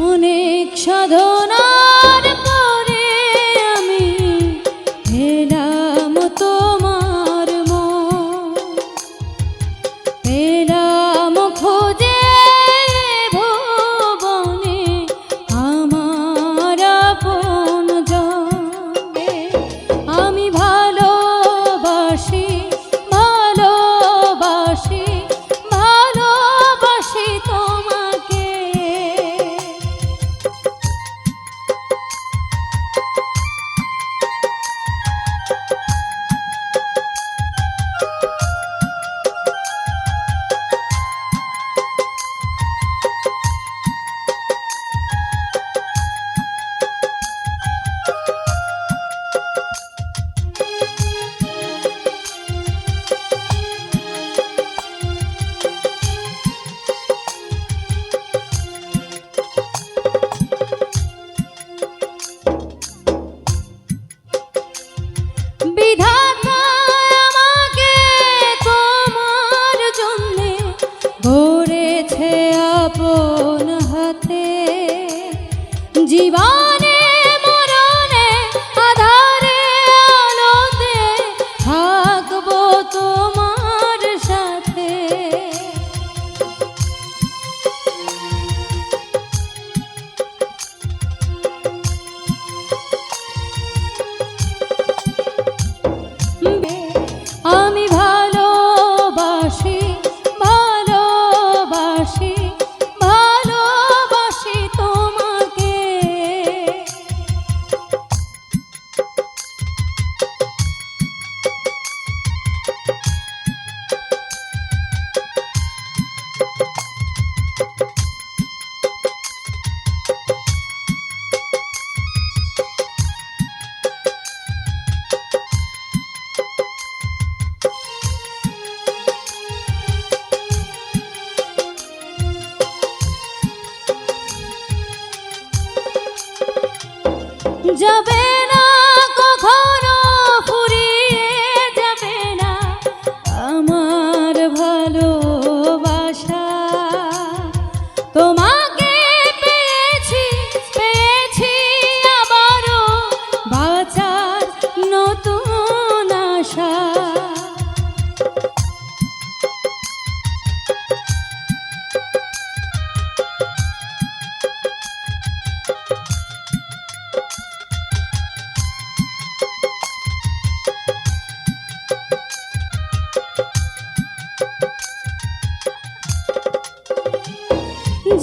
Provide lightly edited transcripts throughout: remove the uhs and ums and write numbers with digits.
অনেক সাধনার পরে আমি পেলাম তোমার মন, পেলাম খোঁজে ভুবনে আমার আপনজন। আমি ভালোবাসি ভালোবাসি ভালোবাসি তোমাকে। বিধাতা আমাকে তোমার জন্যে গড়েছে আপন হাতে, জীবনে মরণে আধারে আলোতে থাকবো তোমার সাথে। আমি ভালোবাসি ভালোবাসি ভালোবাসি তোমাকে। যাবে না কখনো ফুরিয়ে যাবে না আমার ভালোবাসা। তোমাকে পেয়েছি পেয়েছি আবারও বাঁচার নতুন আশা।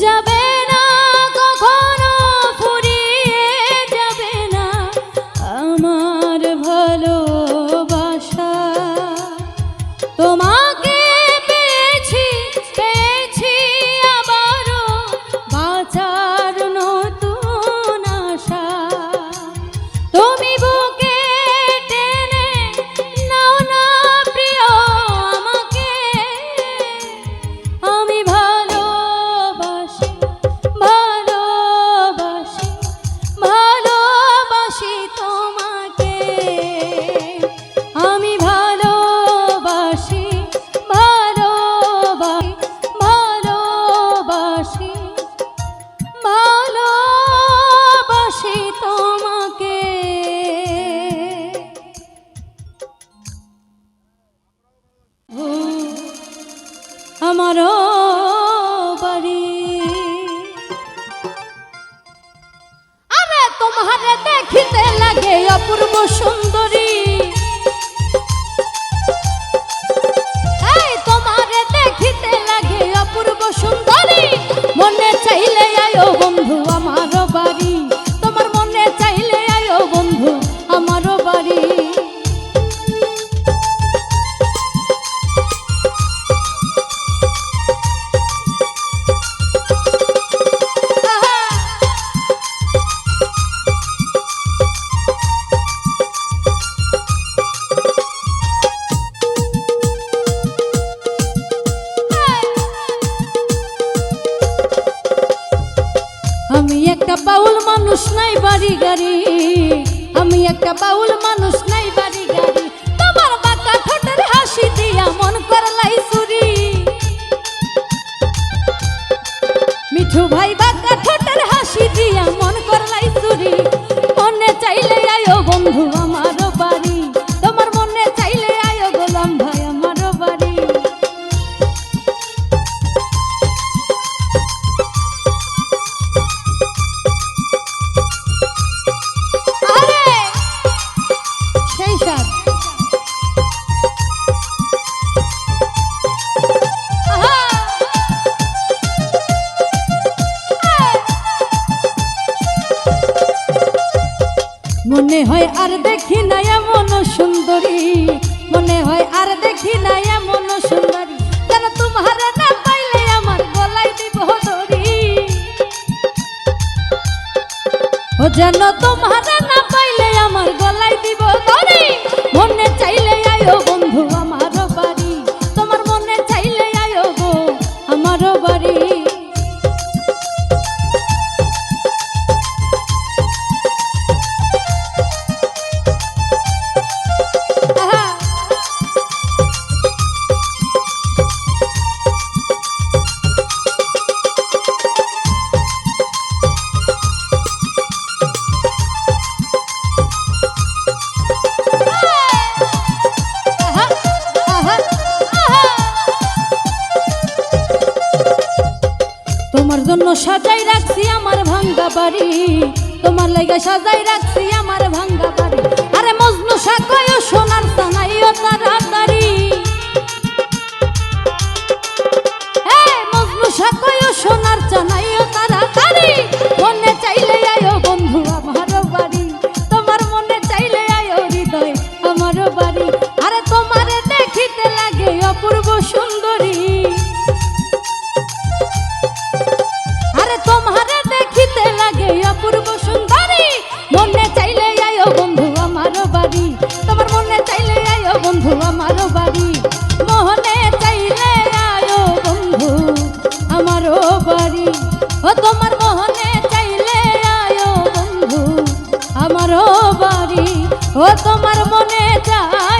যাবে না কখনো ফুরিয়ে যাবে না আমার ভালোবাসা। তোমাকে পেয়েছি পেয়েছি আবারও বাঁচার নতুন আশা। তুমি বুকে টেনে নাও না প্রিয় আমাকে, আমি ভালোবাসি ভালোবাসি ভালোবাসি তোমাকে। আমি ভালোবাসি ভালোবাসি ভালোবাসি ভালোবাসি তোমাকে। আমারও বাড়ি আরে তোমারে দেখিতে লাগে অপূর্ব সুন্দরী, এই তোমারে দেখিতে লাগে অপূর্ব সুন্দরী। মনে চাইলে আয়ো বন্ধু আমারও বাড়ি, তোমার মনে চাইলে আয়ো বন্ধু আমারও বাড়ি। একটা বাউল মানুষ নাই বাড়ি গাড়ি, তোমার বাঁকা ঠোঁটের হাসি দিয়া মন করলাই চুরি। মিঠু ভাই বাঁকা ঠোঁটের হাসি দিয়া মন করলাই চুরি। মনে চাইলে আয়ো বন্ধু আমারও বাড়ি, তোমার মনে চাইলে আয়ো গোলাম ভাই আমারও বাড়ি। আরে সেই সাথ মনে হয় আর দেখি না এমন সুন্দরী, মনে হয় আর দেখি না এমন সুন্দরী, যেন তোমার না পাইলে আমার গলায় দিব দড়ি। ও যেন তোমার না পাইলে আমার গলায় দিব দড়ি। মনে চাইলে আয়ো বন্ধু আমারও বাড়ি, তোমার মনে চাইলে আয়ো গো আমারও বাড়ি। তোমার জন্য সাজাই রাখছি আমার ভাঙ্গা বাড়ি, তোমার লাগা সাজাই রাখছি আমার ভাঙ্গা বাড়ি। আরে মজনু সাকয় সোনার সানাইও তাড়াতাড়ি, মজনু সাকয় সোনার চানাইও তাড়াতাড়ি। মনে চাইলে আয়ো বন্ধু আমারও বাড়ি, তোমার মনে চাইলে আয়ো হৃদয় আমারও বাড়ি। আরে তোমারে দেখিতে লাগে অপূর্ব সুন্দরী, আরে তোমারে দেখিতে লাগে অপূর্ব সুন্দরী। মনে চাইলে আয়ো বন্ধু আমারও বাড়ি, তোমার মনে চাইলে আয়ো বন্ধু আমারও বাড়ি। মনে চাইলে আয়ো বন্ধু আমারও বাড়ি, ও তোমার মনে চাইলে আয়ো বন্ধু আমারও বাড়ি, ও তোমার মনে চাই